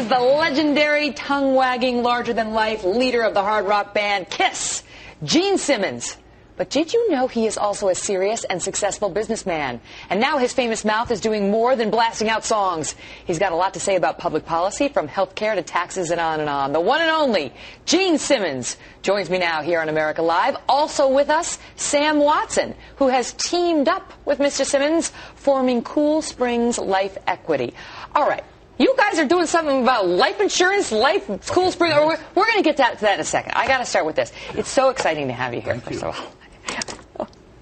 is the legendary, tongue-wagging, larger-than-life leader of the hard rock band Kiss, Gene Simmons. But did you know he is also a serious and successful businessman? And now his famous mouth is doing more than blasting out songs. He's got a lot to say about public policy, from health care to taxes and on and on. The one and only Gene Simmons joins me now here on America Live. Also with us, Sam Watson, who has teamed up with Mr. Simmons, forming Cool Springs Life Equity. All right. You guys are doing something about life insurance, Cool Springs. We're going to get to that in a second. I got to start with this. It's so exciting to have you here, first of all.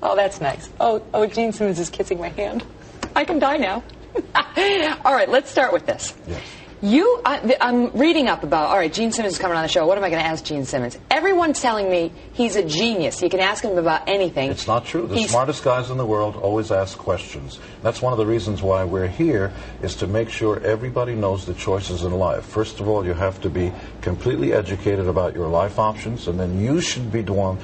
Oh, that's nice. Oh, Gene Simmons is kissing my hand. I can die now. All right, let's start with this. Yes. I'm reading up about, all right, Gene Simmons is coming on the show. What am I going to ask Gene Simmons? Everyone's telling me he's a genius. You can ask him about anything. It's not true. The smartest guys in the world always ask questions. That's one of the reasons why we're here, is to make sure everybody knows the choices in life. First of all, you have to be completely educated about your life options, and then you should be the one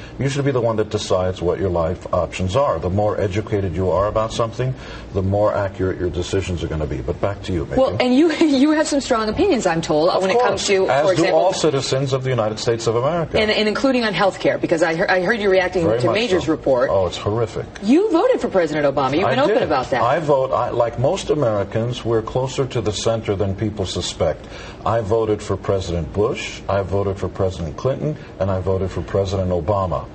that decides what your life options are. The more educated you are about something, the more accurate your decisions are going to be. But back to you, Mickey. Well, and you have some strong opinions, I'm told, when it comes to, for example, do all citizens of the United States of America. And including on health care, because I heard you reacting to Major's report. Oh, it's horrific. You voted for President Obama. You've been open about that. Like most Americans, we're closer to the center than people suspect. I voted for President Bush, I voted for President Clinton, and I voted for President Obama.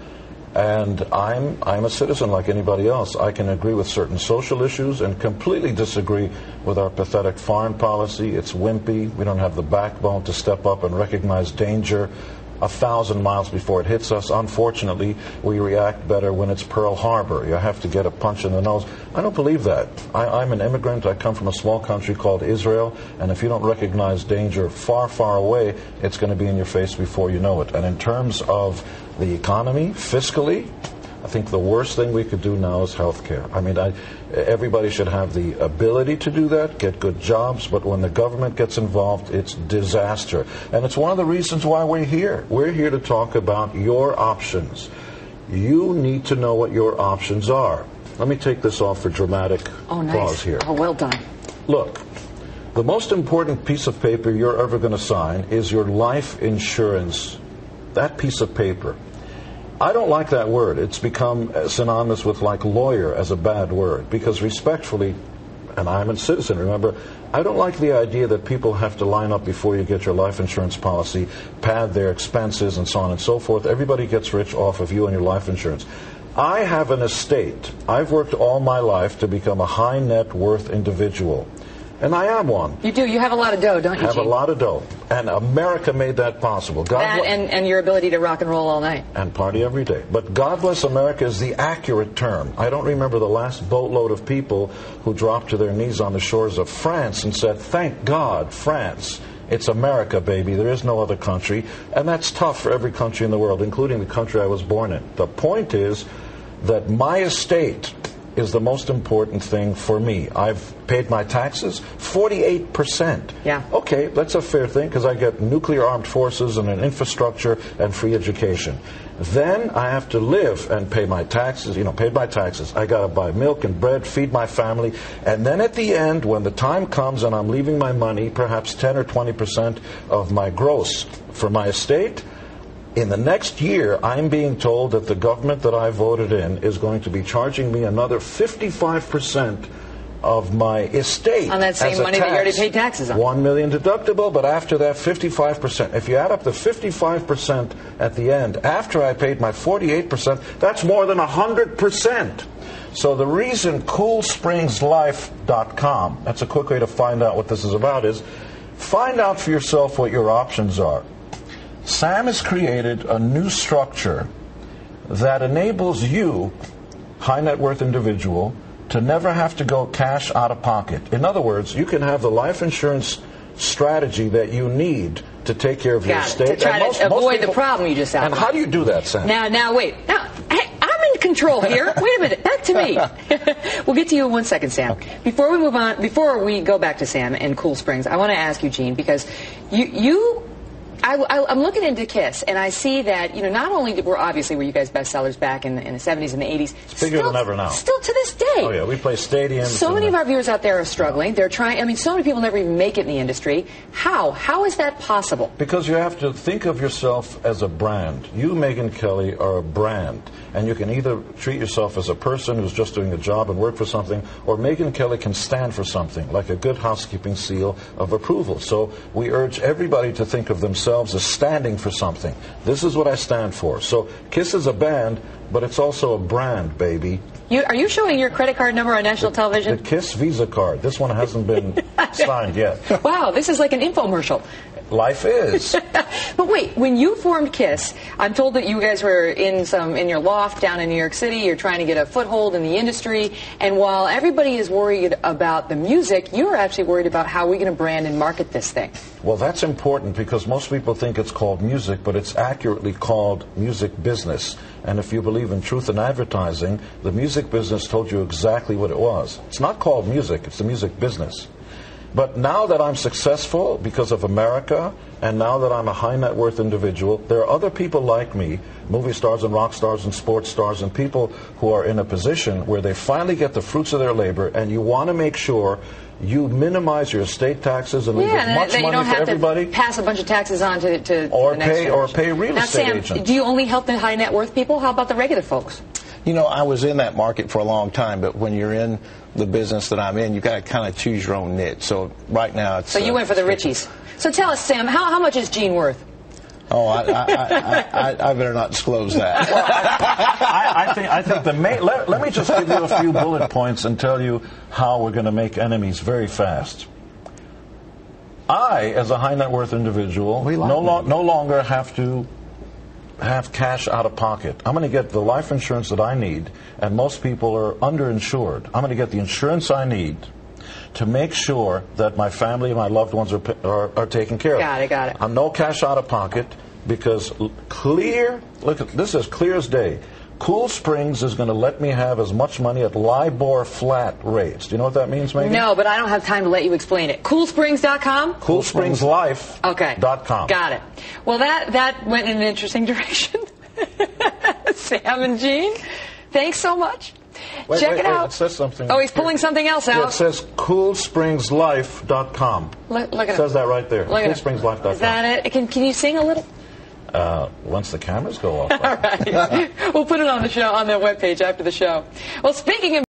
And I'm a citizen like anybody else. I can agree with certain social issues and completely disagree with our pathetic foreign policy. It's wimpy. We don't have the backbone to step up and recognize danger 1,000 miles before it hits us. Unfortunately, we react better when it's Pearl Harbor. You have to get a punch in the nose. I don't believe that. I'm an immigrant. I come from a small country called Israel, and if you don't recognize danger far, far away, it's going to be in your face before you know it. And in terms of the economy, fiscally, I think the worst thing we could do now is health care. I mean, everybody should have the ability to do that, get good jobs, but when the government gets involved, it's disaster. And it's one of the reasons why we're here. We're here to talk about your options. You need to know what your options are. Let me take this off for dramatic pause here. Oh, well done. Look, the most important piece of paper you're ever going to sign is your life insurance. That piece of paper. I don't like that word. It's become synonymous with like lawyer as a bad word, because respectfully, and I'm a citizen, remember, I don't like the idea that people have to line up before you get your life insurance policy, pad their expenses and so on and so forth. Everybody gets rich off of you and your life insurance. I have an estate. I've worked all my life to become a high net worth individual. And I am one. You do. You have a lot of dough, don't you, I have Gene? a lot of dough. And America made that possible. And your ability to rock and roll all night. And party every day. But God bless America is the accurate term. I don't remember the last boatload of people who dropped to their knees on the shores of France and said, "Thank God, France. It's America, baby. There is no other country." And that's tough for every country in the world, including the country I was born in. The point is that my estate is the most important thing for me. I've paid my taxes, 48%. Yeah. Okay, that's a fair thing, because I get nuclear armed forces and an infrastructure and free education. Then I have to live and pay my taxes, pay my taxes. I got to buy milk and bread, feed my family. And then at the end, when the time comes and I'm leaving my money, perhaps 10 or 20% of my gross for my estate, in the next year, I'm being told that the government that I voted in is going to be charging me another 55% of my estate. On that same money that you already paid taxes on. $1 million deductible, but after that, 55%. If you add up the 55% at the end, after I paid my 48%, that's more than 100%. So the reason CoolSpringsLife.com, that's a quick way to find out what this is about, is find out for yourself what your options are. Sam has created a new structure that enables you, high net worth individual, to never have to go cash out of pocket. In other words, you can have the life insurance strategy that you need to take care of your estate. To try to avoid the problem you just outlined. And how do you do that, Sam? Now, wait. Now, hey, I'm in control here. Wait a minute. Back to me. We'll get to you in 1 second, Sam. Okay. Before we move on, before we go back to Sam and Cool Springs, I want to ask you, Gene, because you I'm looking into KISS, and I see that, you know, not only were you guys bestsellers back in the 70s and the 80s. It's bigger than ever now. Still to this day. Oh, yeah, we play stadiums. So many of our viewers out there are struggling. They're trying, I mean, so many people never even make it in the industry. How is that possible? Because you have to think of yourself as a brand. You, Megyn Kelly, are a brand. And you can either treat yourself as a person who's just doing a job and work for something, or Megyn Kelly can stand for something, like a good housekeeping seal of approval. So we urge everybody to think of themselves as standing for something. This is what I stand for. So KISS is a band, but it's also a brand, baby. Are you showing your credit card number on national television? The KISS Visa card. This one hasn't been signed yet. Wow, this is like an infomercial. Life is. But wait, when you formed KISS, I'm told that you guys were in your loft down in New York City. You're trying to get a foothold in the industry. And while everybody is worried about the music, you're actually worried about how we're going to brand and market this thing. Well, that's important because most people think it's called music, but it's accurately called music business. And if you believe in truth in advertising, the music business told you exactly what it was. It's not called music, it's the music business. But now that I'm successful because of America, and now that I'm a high net worth individual, there are other people like me, movie stars and rock stars and sports stars and people who are in a position where they finally get the fruits of their labor, and you want to make sure you minimize your estate taxes and leave as much money for everybody. To pass a bunch of taxes on to the next or pay real estate agents. Now, Sam, do you only help the high net worth people? How about the regular folks? You know, I was in that market for a long time, but when you're in the business that I'm in, you've got to kind of choose your own niche. So right now it's... So you went for the richies. So tell us, Sam, how much is Gene worth? Oh, I better not disclose that. Well, I think the main... Let me just give you a few bullet points and tell you how we're going to make enemies very fast. I, as a high net worth individual, no longer have to have cash out of pocket. I'm going to get the life insurance that I need, and most people are underinsured. I'm going to get the insurance I need to make sure that my family and my loved ones are taken care of. Got it. I'm no cash out of pocket because this is clear as day. Cool Springs is going to let me have as much money at LIBOR flat rates. Do you know what that means, Megyn? No, but I don't have time to let you explain it. CoolSprings.com? CoolSpringsLife.com. Got it. Well, that went in an interesting direction. Sam and Gene, thanks so much. Check it out. It says something. Oh, he's pulling something else out. Yeah, it says CoolSpringsLife.com. Look at it. Says that right there. CoolSpringsLife.com. Is that it? Can you sing a little? Once the cameras go off. All right. We'll put it on the show, on the webpage after the show. Well, speaking of